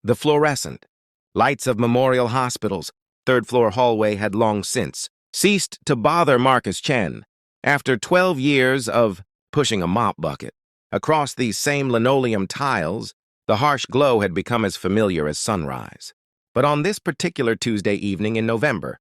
The fluorescent lights of memorial hospitals' third-floor hallway had long since ceased to bother Marcus Chen. After 12 years of pushing a mop bucket across these same linoleum tiles, the harsh glow had become as familiar as sunrise. But on this particular Tuesday evening in November,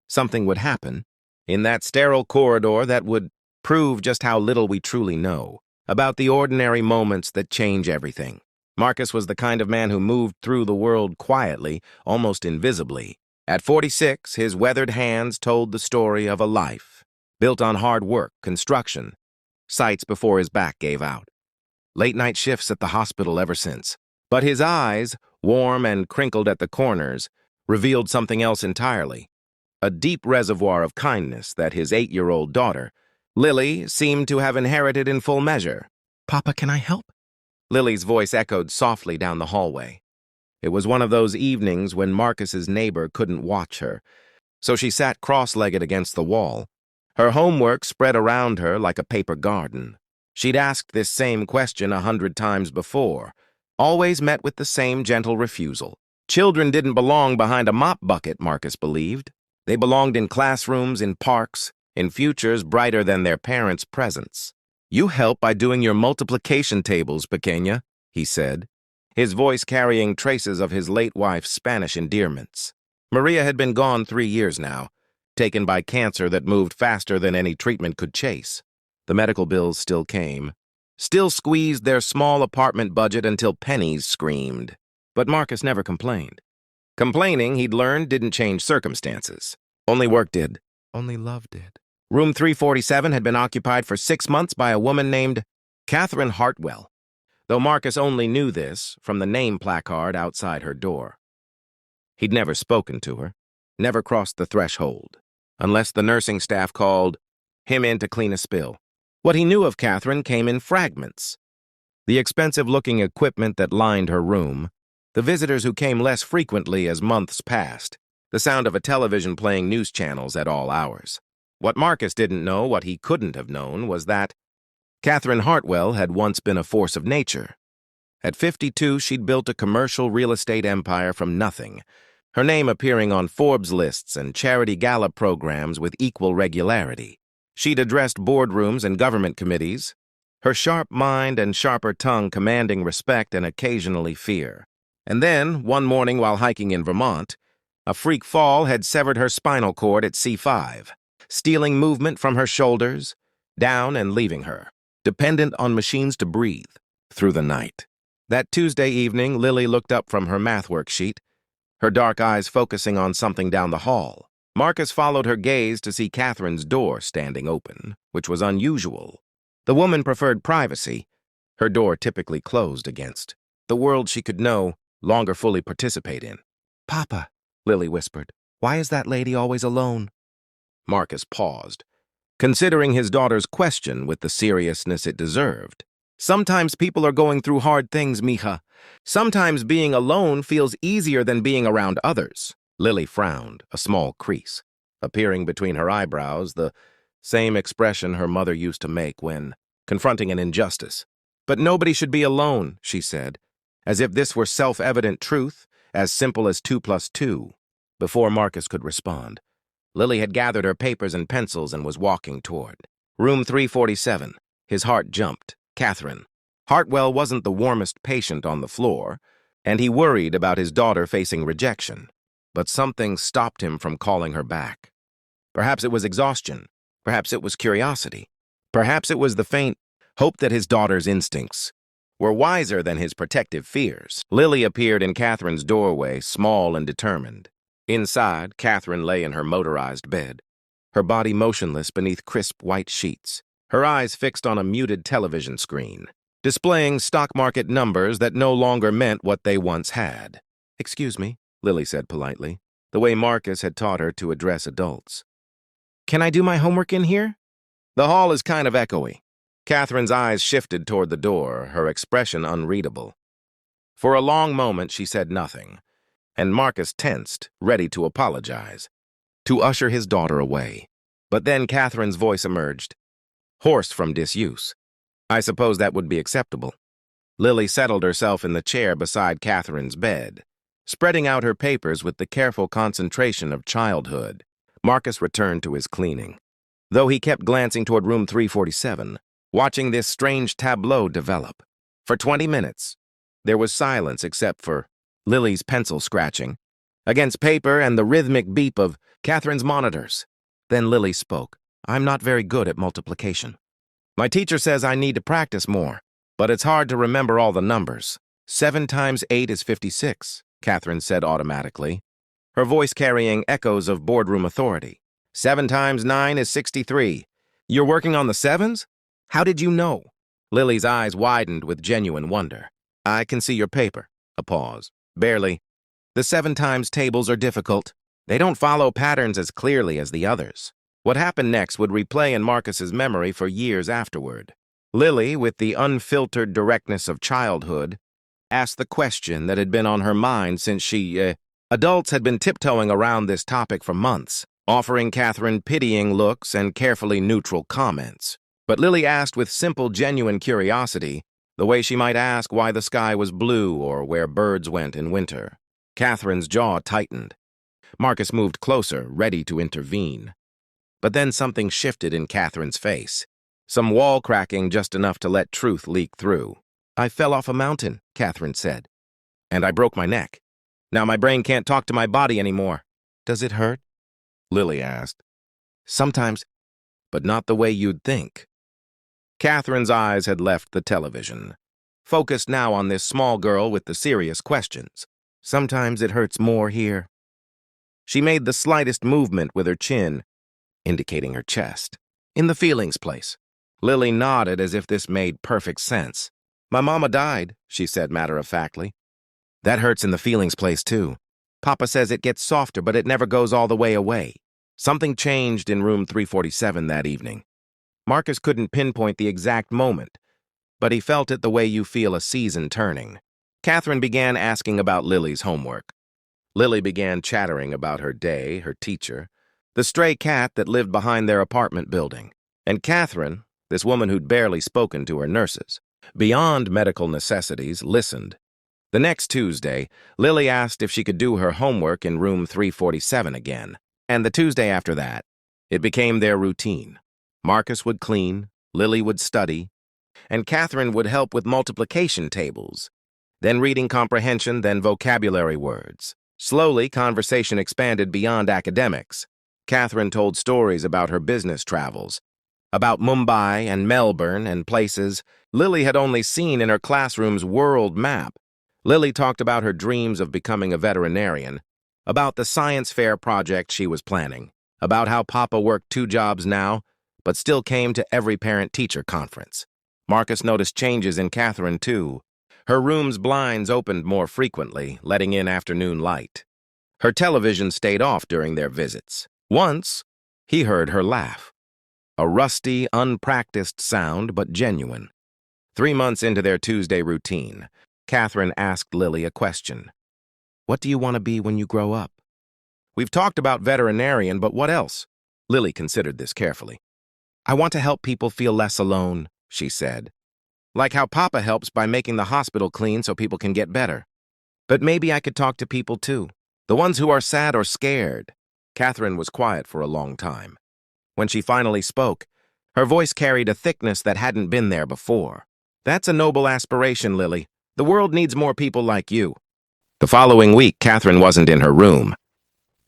something would happen in that sterile corridor that would prove just how little we truly know about the ordinary moments that change everything. Marcus was the kind of man who moved through the world quietly, almost invisibly. At 46, his weathered hands told the story of a life built on hard work, construction, sights before his back gave out. Late-night shifts at the hospital ever since. But his eyes, warm and crinkled at the corners, revealed something else entirely. A deep reservoir of kindness that his 8-year-old daughter, Lily, seemed to have inherited in full measure. "Papa, can I help?" Lily's voice echoed softly down the hallway. It was one of those evenings when Marcus's neighbor couldn't watch her, so she sat cross-legged against the wall, her homework spread around her like a paper garden. She'd asked this same question 100 times before, always met with the same gentle refusal. Children didn't belong behind a mop bucket, Marcus believed. They belonged in classrooms, in parks, in futures brighter than their parents' presents. "You help by doing your multiplication tables, pequeña," he said, his voice carrying traces of his late wife's Spanish endearments. Maria had been gone 3 years now, taken by cancer that moved faster than any treatment could chase. The medical bills still came, still squeezed their small apartment budget until pennies screamed. But Marcus never complained. Complaining, he'd learned, didn't change circumstances. Only work did. Only love did. Room 347 had been occupied for 6 months by a woman named Catherine Hartwell, though Marcus only knew this from the name placard outside her door. He'd never spoken to her, never crossed the threshold, unless the nursing staff called him in to clean a spill. What he knew of Catherine came in fragments. The expensive-looking equipment that lined her room, the visitors who came less frequently as months passed, the sound of a television playing news channels at all hours. What Marcus didn't know, what he couldn't have known, was that Catherine Hartwell had once been a force of nature. At 52, she'd built a commercial real estate empire from nothing, her name appearing on Forbes lists and charity gala programs with equal regularity. She'd addressed boardrooms and government committees, her sharp mind and sharper tongue commanding respect and occasionally fear. And then, one morning while hiking in Vermont, a freak fall had severed her spinal cord at C5, stealing movement from her shoulders, down and leaving her, dependent on machines to breathe, through the night. That Tuesday evening, Lily looked up from her math worksheet, her dark eyes focusing on something down the hall. Marcus followed her gaze to see Catherine's door standing open, which was unusual. The woman preferred privacy, her door typically closed against the world she could no longer fully participate in. "Papa," Lily whispered, "why is that lady always alone?" Marcus paused, considering his daughter's question with the seriousness it deserved. "Sometimes people are going through hard things, mija. Sometimes being alone feels easier than being around others." Lily frowned, a small crease appearing between her eyebrows, the same expression her mother used to make when confronting an injustice. "But nobody should be alone," she said, as if this were self-evident truth, as simple as 2 + 2. Before Marcus could respond, Lily had gathered her papers and pencils and was walking toward room 347. His heart jumped. Catherine. Hartwell wasn't the warmest patient on the floor, and he worried about his daughter facing rejection. But something stopped him from calling her back. Perhaps it was exhaustion. Perhaps it was curiosity. Perhaps it was the faint hope that his daughter's instincts were wiser than his protective fears. Lily appeared in Catherine's doorway, small and determined. Inside, Catherine lay in her motorized bed, her body motionless beneath crisp white sheets, her eyes fixed on a muted television screen, displaying stock market numbers that no longer meant what they once had. "Excuse me," Lily said politely, the way Marcus had taught her to address adults. "Can I do my homework in here?" "The hall is kind of echoey." Catherine's eyes shifted toward the door, her expression unreadable. For a long moment, she said nothing, and Marcus tensed, ready to apologize, to usher his daughter away. But then Catherine's voice emerged, hoarse from disuse. "I suppose that would be acceptable." Lily settled herself in the chair beside Catherine's bed, spreading out her papers with the careful concentration of childhood. Marcus returned to his cleaning, though he kept glancing toward room 347, watching this strange tableau develop. For 20 minutes, there was silence except for Lily's pencil scratching against paper and the rhythmic beep of Catherine's monitors. Then Lily spoke. "I'm not very good at multiplication. My teacher says I need to practice more, but it's hard to remember all the numbers. 7 times 8 is 56, Catherine said automatically, her voice carrying echoes of boardroom authority. 7 times 9 is 63. You're working on the sevens? How did you know? Lily's eyes widened with genuine wonder. I can see your paper. A pause. Barely. The 7 times tables are difficult. They don't follow patterns as clearly as the others. What happened next would replay in Marcus's memory for years afterward. Lily, with the unfiltered directness of childhood, asked the question that had been on her mind since adults had been tiptoeing around this topic for months, offering Catherine pitying looks and carefully neutral comments. But Lily asked with simple, genuine curiosity, the way she might ask why the sky was blue or where birds went in winter. Catherine's jaw tightened. Marcus moved closer, ready to intervene. But then something shifted in Catherine's face. Some wall cracking just enough to let truth leak through. I fell off a mountain, Catherine said. And I broke my neck. Now my brain can't talk to my body anymore. Does it hurt? Lily asked. Sometimes, but not the way you'd think. Catherine's eyes had left the television, focused now on this small girl with the serious questions. Sometimes it hurts more here. She made the slightest movement with her chin, indicating her chest. In the feelings place. Lily nodded as if this made perfect sense. My mama died, she said matter-of-factly. That hurts in the feelings place, too. Papa says it gets softer, but it never goes all the way away. Something changed in room 347 that evening. Marcus couldn't pinpoint the exact moment, but he felt it the way you feel a season turning. Catherine began asking about Lily's homework. Lily began chattering about her day, her teacher, the stray cat that lived behind their apartment building, and Catherine, this woman who'd barely spoken to her nurses, beyond medical necessities, listened. The next Tuesday, Lily asked if she could do her homework in room 347 again, and the Tuesday after that, it became their routine. Marcus would clean, Lily would study, and Catherine would help with multiplication tables, then reading comprehension, then vocabulary words. Slowly, conversation expanded beyond academics. Catherine told stories about her business travels, about Mumbai and Melbourne and places Lily had only seen in her classroom's world map. Lily talked about her dreams of becoming a veterinarian, about the science fair project she was planning, about how Papa worked 2 jobs now, but still came to every parent-teacher conference. Marcus noticed changes in Catherine, too. Her room's blinds opened more frequently, letting in afternoon light. Her television stayed off during their visits. Once, he heard her laugh. A rusty, unpracticed sound, but genuine. 3 months into their Tuesday routine, Catherine asked Lily a question. What do you want to be when you grow up? We've talked about veterinarian, but what else? Lily considered this carefully. I want to help people feel less alone, she said. Like how Papa helps by making the hospital clean so people can get better. But maybe I could talk to people too. The ones who are sad or scared. Catherine was quiet for a long time. When she finally spoke, her voice carried a thickness that hadn't been there before. That's a noble aspiration, Lily. The world needs more people like you. The following week, Catherine wasn't in her room.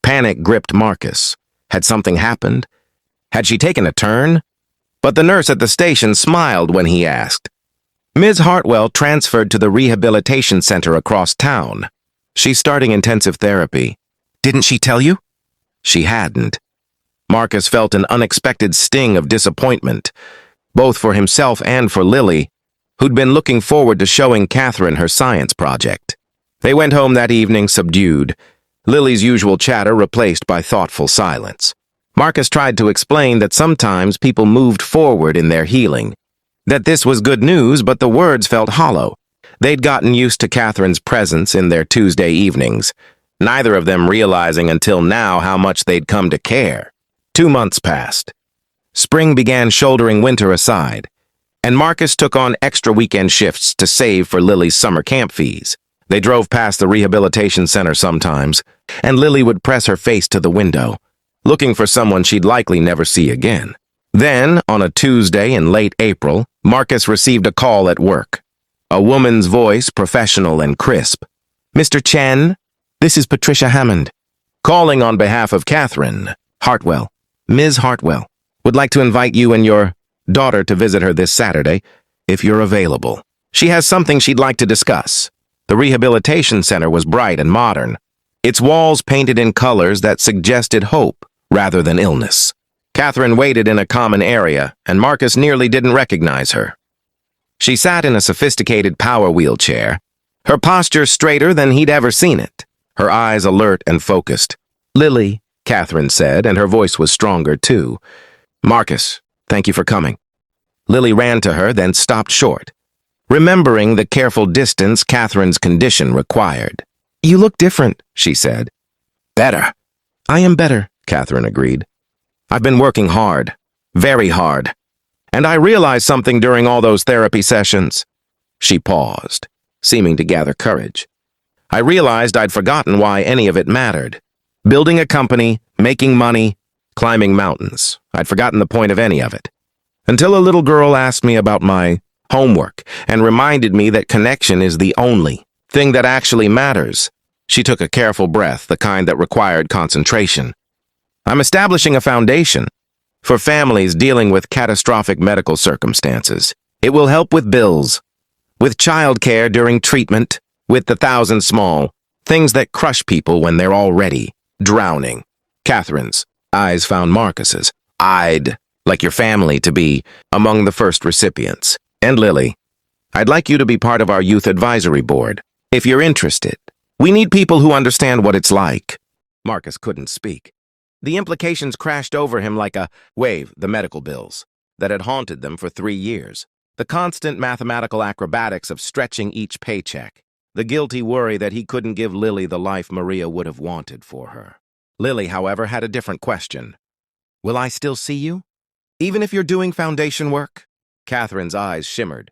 Panic gripped Marcus. Had something happened? Had she taken a turn? But the nurse at the station smiled when he asked. Ms. Hartwell transferred to the rehabilitation center across town. She's starting intensive therapy. Didn't she tell you? She hadn't. Marcus felt an unexpected sting of disappointment, both for himself and for Lily, who'd been looking forward to showing Catherine her science project. They went home that evening subdued, Lily's usual chatter replaced by thoughtful silence. Marcus tried to explain that sometimes people moved forward in their healing, that this was good news, but the words felt hollow. They'd gotten used to Catherine's presence in their Tuesday evenings, neither of them realizing until now how much they'd come to care. 2 months passed. Spring began shouldering winter aside. and Marcus took on extra weekend shifts to save for Lily's summer camp fees. They drove past the rehabilitation center sometimes, and Lily would press her face to the window, looking for someone she'd likely never see again. Then, on a Tuesday in late April, Marcus received a call at work. A woman's voice, professional and crisp. "Mr. Chen, this is Patricia Hammond, calling on behalf of Catherine Hartwell. Ms. Hartwell would like to invite you and your daughter to visit her this Saturday, if you're available. She has something she'd like to discuss." The rehabilitation center was bright and modern, its walls painted in colors that suggested hope rather than illness. Catherine waited in a common area, and Marcus nearly didn't recognize her. She sat in a sophisticated power wheelchair, her posture straighter than he'd ever seen it, her eyes alert and focused. "Lily," Catherine said, and her voice was stronger too. "Marcus, thank you for coming." Lily ran to her, then stopped short, remembering the careful distance Catherine's condition required. "You look different," she said. "Better." "I am better," Catherine agreed. "I've been working hard, very hard. And I realized something during all those therapy sessions." She paused, seeming to gather courage. "I realized I'd forgotten why any of it mattered. Building a company, making money, climbing mountains. I'd forgotten the point of any of it. Until a little girl asked me about my homework and reminded me that connection is the only thing that actually matters." She took a careful breath, the kind that required concentration. "I'm establishing a foundation for families dealing with catastrophic medical circumstances. It will help with bills, with childcare during treatment, with the thousand small things that crush people when they're already drowning." Catherine's eyes found Marcus's. "I'd like your family to be among the first recipients. And Lily, I'd like you to be part of our youth advisory board, if you're interested. We need people who understand what it's like." Marcus couldn't speak. The implications crashed over him like a wave, the medical bills that had haunted them for 3 years. The constant mathematical acrobatics of stretching each paycheck. The guilty worry that he couldn't give Lily the life Maria would have wanted for her. Lily, however, had a different question. "Will I still see you? Even if you're doing foundation work?" Catherine's eyes shimmered.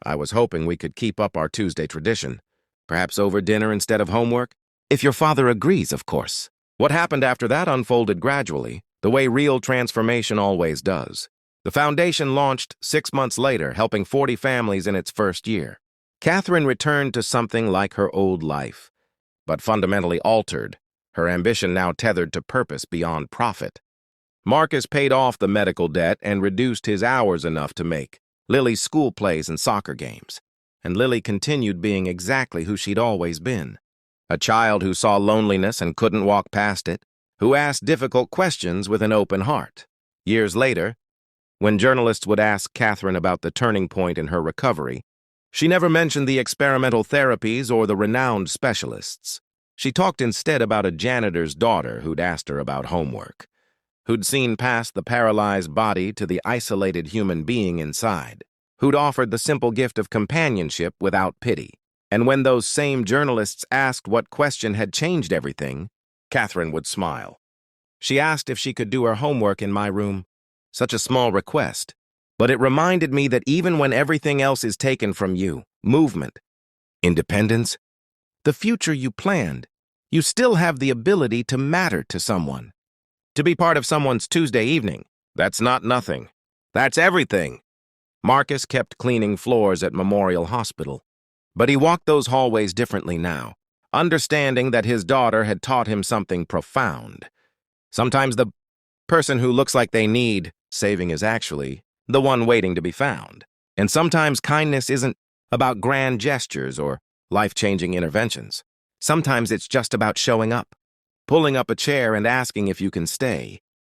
"I was hoping we could keep up our Tuesday tradition. Perhaps over dinner instead of homework? If your father agrees, of course." What happened after that unfolded gradually, the way real transformation always does. The foundation launched 6 months later, helping 40 families in its first year. Catherine returned to something like her old life, but fundamentally altered, her ambition now tethered to purpose beyond profit. Marcus paid off the medical debt and reduced his hours enough to make Lily's school plays and soccer games. And Lily continued being exactly who she'd always been. A child who saw loneliness and couldn't walk past it, who asked difficult questions with an open heart. Years later, when journalists would ask Catherine about the turning point in her recovery, she never mentioned the experimental therapies or the renowned specialists. She talked instead about a janitor's daughter who'd asked her about homework, who'd seen past the paralyzed body to the isolated human being inside, who'd offered the simple gift of companionship without pity. And when those same journalists asked what question had changed everything, Catherine would smile. She asked if she could do her homework in my room. Such a small request. But it reminded me that even when everything else is taken from you, movement, independence, the future you planned, you still have the ability to matter to someone. To be part of someone's Tuesday evening, that's not nothing. That's everything. Marcus kept cleaning floors at Memorial Hospital, but he walked those hallways differently now, understanding that his daughter had taught him something profound. Sometimes the person who looks like they need saving is actually the one waiting to be found. And sometimes kindness isn't about grand gestures or life-changing interventions. Sometimes it's just about showing up, pulling up a chair and asking if you can stay,